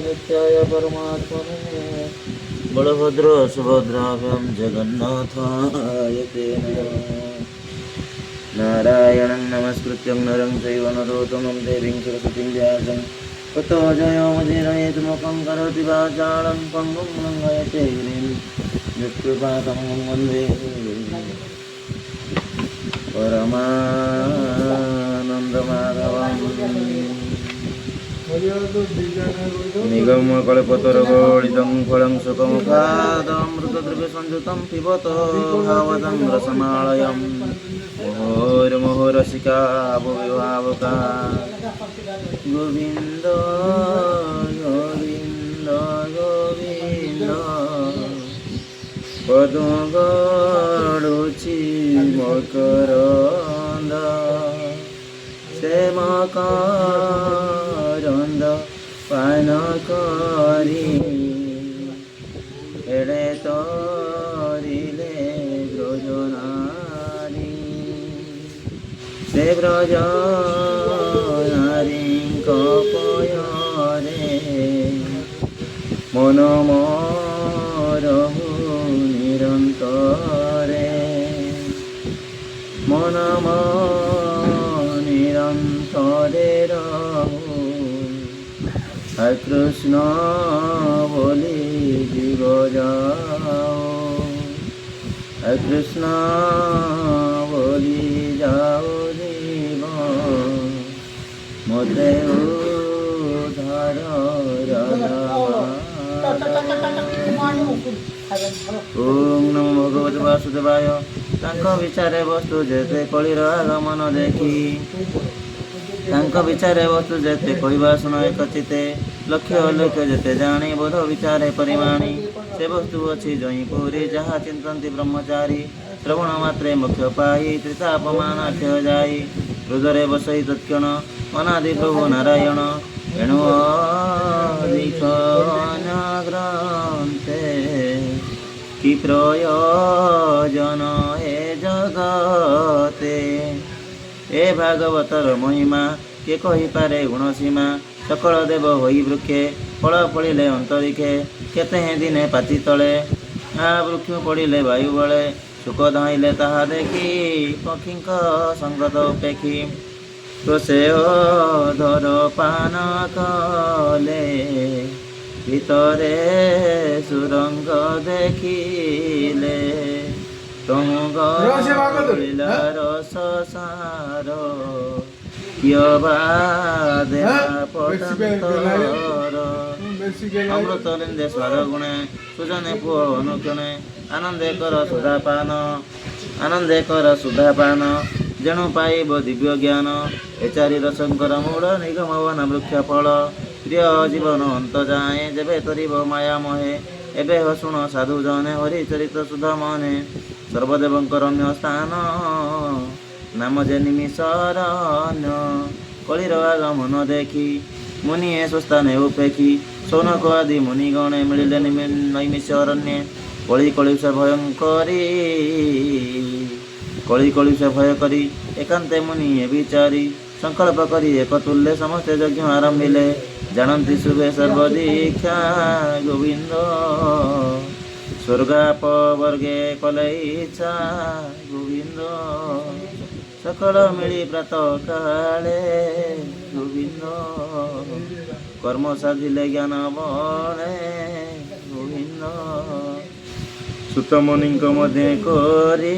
नित्याय परमात्मने बलभद्र सुभद्राभ्यां जगन्नाथाय ते नमः। नारायणं नमस्कृत्यं नरं चैव नरोत्तमं देवीं सरस्वतीं व्यासं ततो जयोमुदीरयेत्मुखं करोति वाचालं पङ्गुं लङ्घयते गिरिं यत्कृपातमहं वन्दे परमानन्दमाधवम्। निगमकल्पतरुगोळितं फलं सुखमुखादमृतद्रव्यसंयुतं पिबत भावतं रसमालयं मुहुर्मुहुरसिका भुविभावुका गोविन्द गोविन्द गोविन्द पदुगडुचि मकरन्द सेमकरन्द पान करी एड़े तरिले ब्रजनारी से ब्रजनारी कपयरे मन मरहु निरंतरे मन निरंतरे रहु हरे कृष्ण बोली जीव जाओ हरे कृष्ण बोली जाओ जीव मोते उद्धार ओम नमो भगवते वासुदेवाय। तांको विचारे वस्तु जेते कलिर आगमन देखी तांको विचारे वस्तु जेते कहवा शुण एक चिते लक्ष्य लक्ष्य जेते जानी बोध विचारे परिमाणी से वस्तु अच्छी जई पुरी जहाँ चिंतन्ति ब्रह्मचारी श्रवण मात्रे मुख्य पाई त्रितापमान क्षय जाई हृदय बसई तत्क्षण अनादि प्रभु नारायण एणु अधिकन ग्रंथे कि प्रयोजन हे जगते ए भागवतर महिमा के कही पारे गुणसीमा सकल देव होई वृक्षे फल फलिले अंतरिक्षे केते दिने पाती तले आ वृक्ष पड़िले वायु बले सुख धाइले ताहा देखी पक्षीक संगत उपेक्षी तोसेह धर पान कले भितरे सुरंग देखिले तमु गला रस सार कियबा देहा पटांतर अमृत लिंदे स्वर गुणे सुजने पुओ अनुक्षणे आनंदे कर सुधापान जेणु पाइब दिव्य ज्ञान ए चारि रसंकर मूल निगम वन वृक्ष फल प्रिय जीवन अंत जाए जेबे तरीब माया मोहे एबे शुण साधु जने हरि चरित सुधा मने सर्वदेवंकर रम्य स्थान नाम जे निमिषरण्य कलिर आगमन देखी मुनि स्वस्थाने उपेक्षी सौनक आदि मुनिगणे मिलिले नैमिषरण्ये कली कलुष भयंकरी कली कलुष भय करी एकांते मुनि विचारी संकल्प करी एक तुल्य समस्ते यज्ञ आरंभिले जानती शुभे सर्वदीक्षा गोविंद स्वर्गापवर्गे कले इच्छा गोविंद सकल मिली प्रातः काले गोविंद कर्म साधिले ज्ञान बले गोविंद सुतमुनिक मध्य करी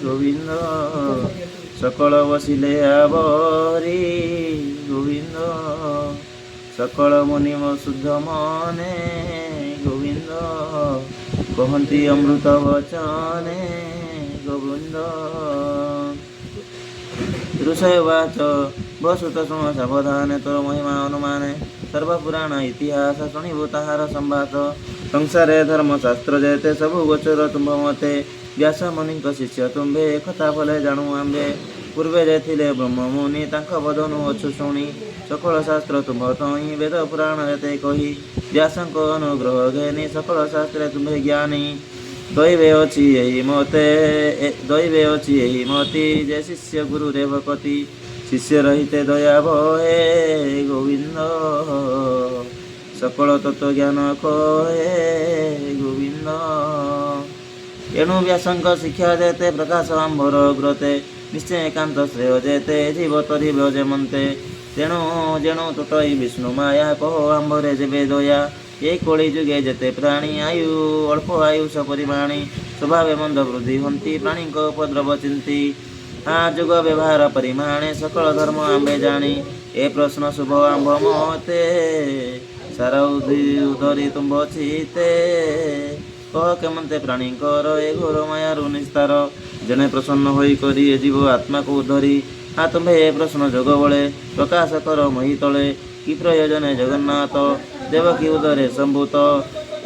गोविंद सकल बसिले आवरी गोविंद सकल मुनि शुद्ध मने गोविंद कहती अमृत वचने गोविंद ऋषयवाच वसुत शुण सावधाने तोर महिमा अनुमाने सर्वपुराण इतिहास शुणिबु ताहार संवाद संसारे धर्मशास्त्र जेते सबु गोचर तुम्भ मते व्यास मुनि शिष्य तुम्भे एकथा भले जाणु आम्बे पूर्वे जाइथिले ब्रह्म मुनि तांक बदनु अछु शुणी सकल शास्त्र तुम्भ तई वेद पुराण जेते कही व्यासंक अनुग्रह घेनी सकल शास्त्र तुम्भे ज्ञानी दैवे अछि यही मति जे शिष्य गुरु रे भकति शिष्य रहिते दया भये गोविंद सकल तत्व ज्ञान कहे गोविंद एणु व्यासंक शिक्षा जेते प्रकाश आंबर ग्रते निश्चय एकांत श्रेय जेते जीव तरी भजे मन्ते तेणु जेणु तुटई विष्णु माया कहो आंबरे जेबे दया ये कली जुगे जेते प्राणी आयु अल्प आयुष परिमाणी स्वभाव मंद वृद्धि हंती प्राणी उपद्रव चिंती जुग व्यवहार परिमाणे सकल धर्म आंबे जानी ए प्रश्न शुभ आंब मते सारा उदरी तुम्भ चिते कह केमते प्राणी कर ए घोर मायारु निस्तार जने प्रसन्न होई करी ए जीव आत्मा को धरी तुम्भे ए प्रश्न जोग बले प्रकाश कर मही तले कि प्रयोजने जगन्नाथ देवकी उदरे संभूत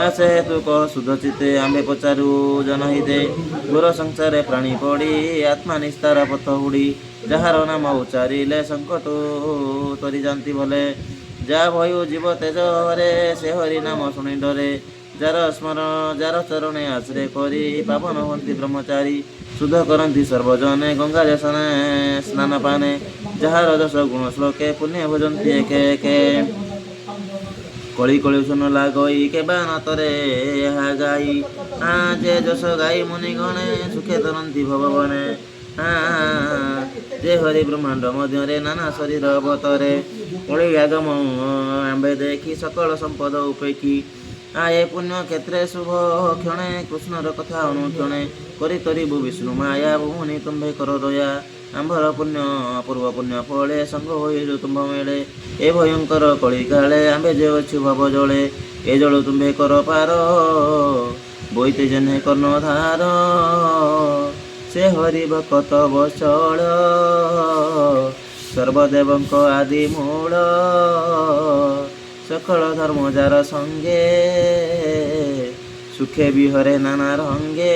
आसे हेतु कह शुद्ध चिते आंबे पचारू जनहिते गुर संसारे प्राणी पड़ी आत्मा निस्तार पथ हुड़ी जार नाम उच्चारिले संकट तरी जानती भले जा भयु जीव तेज हरे से हरि नाम शुणी डरे जार स्मरण जार चरणे आश्रय करी पावन हंती ब्रह्मचारी शुद्ध करती सर्वजने गंगा जसने स्नान पाने जहाँ दश गुण श्लोके पुण्य भजंती एके एके कली कली सुन लागई के बानतरे गाई जे जस गाई मुनि गणे सुखे तरंती भगवने जे हरि ब्रह्मांड मध्य नाना शरीर अवतरे कली आगम आंबे देखी सकल संपद उपेक्षी ये पुण्य क्षेत्रे शुभ क्षणे कृष्णर कथा अनुक्षणे करी तरिबु विष्णु माया भूमि तुम्भे कर दया आंभर पुण्य पूर्व पुण्य फले संग हो तुम्भ मेले ए भयंकर कली काले आंबे जे अच्छी भव जले ए जल तुम्भे कर पार बोईते जने कर्णधार से हरि भक्त वत्सल सर्वदेवंक आदि मूल सकल धर्म जार संगे सुखे विहरे नाना रंगे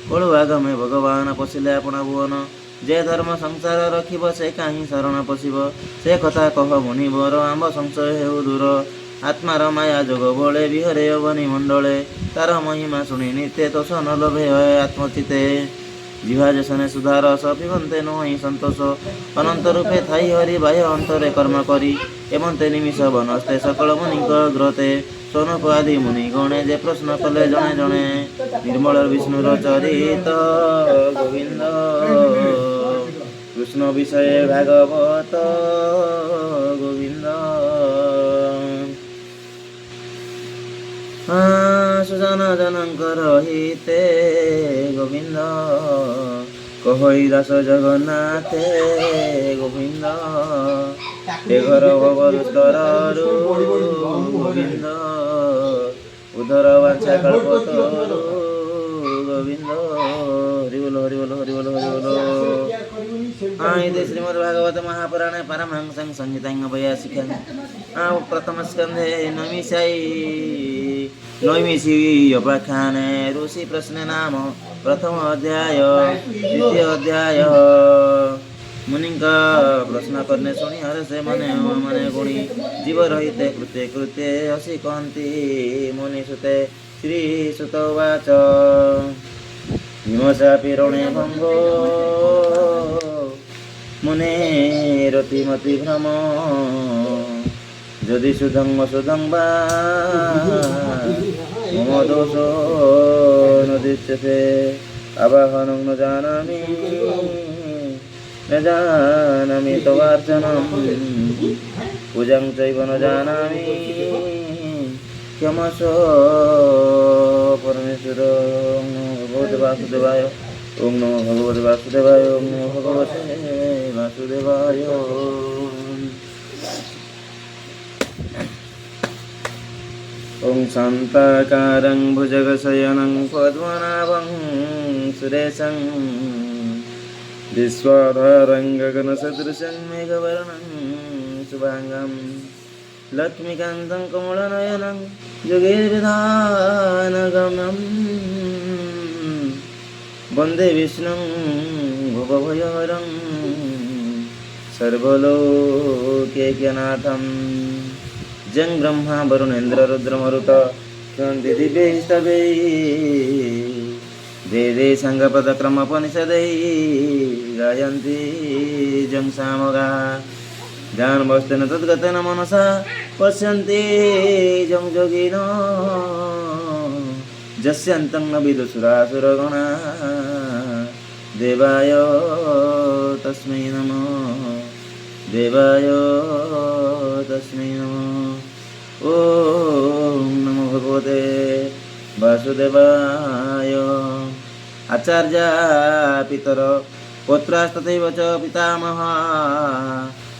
कलु आगमे भगवान पशिले अपना भुवन जे धर्म संसार रखिब से काहीं शरण पशिब से कथा कह मुनि बर आंब संशय हेउ दूर आत्मार माया जोग बले विहरे अवनि मंडले तार महिमा शुणी नित्य तोष न लोभे आत्मचिते जिहा जसने सुधारस पिबंते नही संतोष अनंत रूपे थाई हरि बाह्य अंतरे कर्म करी एमंते निमिष बनस्ते सकल मुनि ग्रते सोनक आदि मुनि गणे जे प्रश्न कले जणे जणे निर्मल विष्णुर चरित गोविंद कृष्ण विषय भागवत गोविंद सुजन जनकर हिते गोविंद कहई दास जगन्नाथे गोविंद ए घर भवदुस्तरु गोविंद उदर वाचा कल्पतरु गोविंद हरि बोल हरि बोल हरि बोल हरि बोल इति श्रीमद् भागवत महापुराणे परमहंसं संहितां वैयासिकं प्रथम स्कंधे नैमिषीयोपाख्याने ऋषि प्रश्न नाम प्रथम अध्याय द्वितीय अध्याय मुनि का प्रश्न करने शुणी हर से मने मने गुणी जीव रहिते कृते कृते हसी कहती मुनि सुते श्री सुतवाच हिमशापी ऋणे भंगो मुने रतिमति भ्रम यदि सुधं सुधं वा मम दोषो न दृश्यते अवाहनं न जानामि तवार्चनं पूजं चैव न जानामि क्षमस्व परमेश्वर ओम भगवते वासुदेवाय ओम नमो भगवते वासुदेवाय ओम नमो भगवते वासुदेवाय ॐ शान्ताकारं भुजगशयनं पद्मनाभं सुरेशं विश्वाधारं गगनसदृशं मेघवर्णं शुभाङ्गं लक्ष्मीकान्तं कमलनयनं योगिर्विधानगम्यं वन्दे विष्णुं भवभयहरं सर्वलोकैक्यनाथं जं ब्रह्मा वरुणेन्द्र रुद्रमरुत सन्ति दिव्यैस्तवैः वेदे साङ्गपदक्रमोपनिषदैः गायन्ति जं सामगाः जानवस्तेन तद्गतेन मनसा पश्यन्ति जं योगिनो यस्यान्तं न विदुषुरासुरगणाः देवाय तस्मै नमः देवाय तस्मै नमः। ॐ नमो भगवते वासुदेवाय। आचार्या पितर पौत्रास्तथैव च पितामहा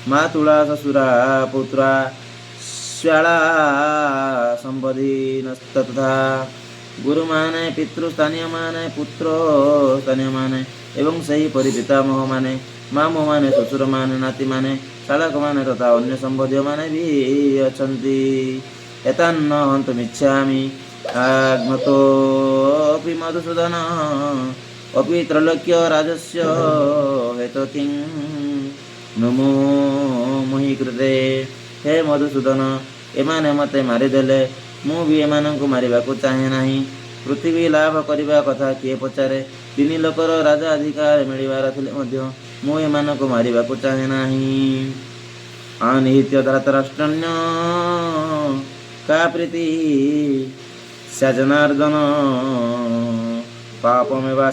मातुला ससुरा पुत्रा श्याला संबंधिनस्तथा गुरुमाने पितृस्थानीय माने पुत्र स्थानीय माने एवं सही परि पितामह माने मामू माने ससुर माने नाती माने शालक माने तथा अन्य संबंधी माने भी अछन्ति। एतान्न हन्तुमिच्छामि आज्ञतोऽपि मधुसूदन अपि त्रैलोक्य राजस्य हेतो किं नमो मुहि कृते। हे मधुसूदन एमाने मते मारिदेले ମୁଁ ବି ଏମାନଙ୍କୁ ମାରିବାକୁ ଚାହେଁ ନାହିଁ। ପୃଥିବୀ ଲାଭ କରିବା କଥା କିଏ ପଚାରେ? ତିନି ଲୋକର ରାଜା ଅଧିକାର ମିଳିବାର ଥିଲେ ମଧ୍ୟ ମୁଁ ଏମାନଙ୍କୁ ମାରିବାକୁ ଚାହେଁ ନାହିଁ। ଅନିହିତ ଧୃତରାଷ୍ଟ୍ରଣ୍ୟ କା ପ୍ରୀତି ସ୍ୟାଜନାର୍ଦ୍ଦନ ପାପମେବା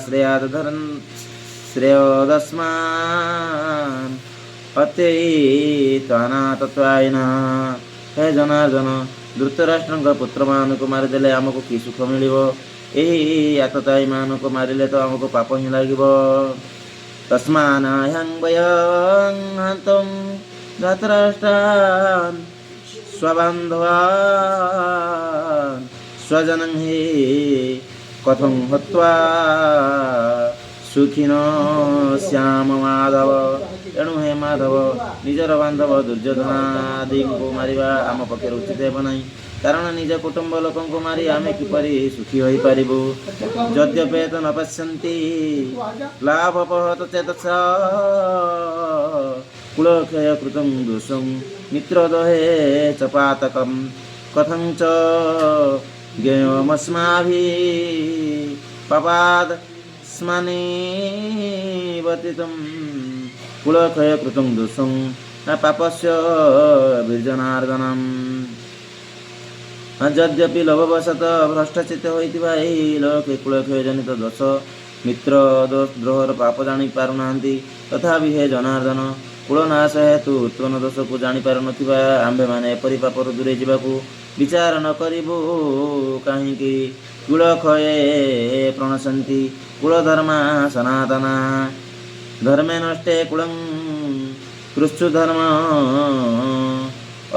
ଶ୍ରେୟଦସ୍ମାନ୍ ଅତ୍ୟୈତାନାତତ୍ୱାୟିନଃ। ହେ ଜନାର୍ଦ୍ଦନ ଧୃତରାଷ୍ଟ୍ରଙ୍କ ପୁତ୍ରମାନଙ୍କୁ ମାରିଦେଲେ ଆମକୁ କି ସୁଖ ମିଳିବ? ଏହି ଆତତାୟୀମାନଙ୍କୁ ମାରିଲେ ତ ଆମକୁ ପାପ ହିଁ ଲାଗିବ। ତସ୍ମାନ୍ହ୍ୟଂ ବୟଂ ହନ୍ତୁଂ ଧୃତରାଷ୍ଟ୍ରାନ୍ ସ୍ୱବାନ୍ଧବାନ୍ ସ୍ୱଜନଂ हि କଥଂ ହତ୍ୱା ସୁଖିନୋ ଶ୍ୟାମ ମାଧବ। ଏଣୁ ହେ ମାଧବ ନିଜର ବାନ୍ଧବ ଦୁର୍ଯ୍ୟୋଧନାଦିଙ୍କୁ ମାରିବା ଆମ ପକ୍ଷରେ ଉଚିତ ହେବ ନାହିଁ, କାରଣ ନିଜ କୁଟୁମ୍ବ ଲୋକଙ୍କୁ ମାରି ଆମେ କିପରି ସୁଖୀ ହୋଇପାରିବୁ? ଯଦ୍ୟପେତ ନ ପଶ୍ୟନ୍ତି ଲାଭପହତ ଚେତସ କୁଳକ୍ଷୟ କୃତଂ ଦୋଷଂ ମିତ୍ରଦୋହେ च ପାତକଂ କଥଂ च ଜ୍ଞେୟମସ୍ମାଭିଃ ପାପାଦ୍ ସ୍ମନିବତିତଂ କୁଳକ୍ଷୟ କୃତଂ ଦୋଷଂ न ପାପସ୍ୟ ବିର୍ଜନାର୍ଦ୍ଦନମ୍। ଯଦ୍ୟପି ଲୋଭବଶତଃ ଭ୍ରଷ୍ଟଚିତ୍ତ ହୋଇଥିବା ଏହି ଲୋକେ କୁଳକ୍ଷୟ ଜନିତ ଦୋଷ ମିତ୍ର ଦ୍ରୋହର ପାପ ଜାଣି ପାରୁନାହାନ୍ତି, ତଥାପି ହେ ଜନାର୍ଦ୍ଦନ କୁଳନାଶ ହେତୁ ଉତ୍ପନ୍ନ ଦୋଷକୁ ଜାଣିପାରୁନଥିବା ଆମ୍ଭେମାନେ ଏପରି ପାପରୁ ଦୂରେଇ ଯିବାକୁ ବିଚାର ନ କରିବୁ କାହିଁକି? କୁଳକ୍ଷୟେ ପ୍ରଣଶନ୍ତି କୁଳଧର୍ମା ସନାତନା ଧର୍ମେ ନଷ୍ଟେ କୁଳଂ କୃଚ୍ଛୁ ଧର୍ମ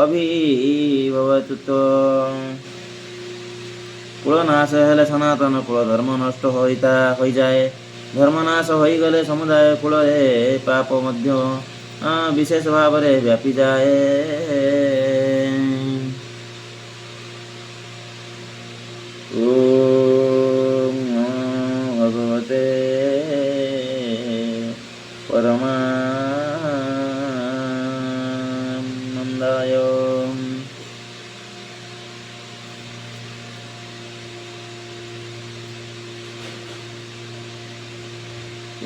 ଅଭିଭବତୁତ। କୁଳନାଶ ହେଲେ ସନାତନ କୁଳ ଧର୍ମ ନଷ୍ଟ ହୋଇଯାଏ। ଧର୍ମନାଶ ହୋଇଗଲେ ସମୁଦାୟ କୁଳରେ ପାପ ମଧ୍ୟ ବିଶେଷ ଭାବରେ ବ୍ୟାପିଯାଏ। ଓମ୍ ଭଗବତେ ପରମାନନ୍ଦାୟ।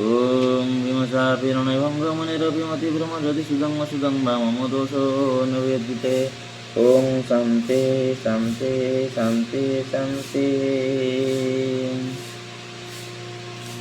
ओम विमसापिरणय भंगमुनिरभिमति ब्रह्म ज्योति सुदं सुदं वामम दोषो नवेदिते। ओम शांति शांति शांति शांति।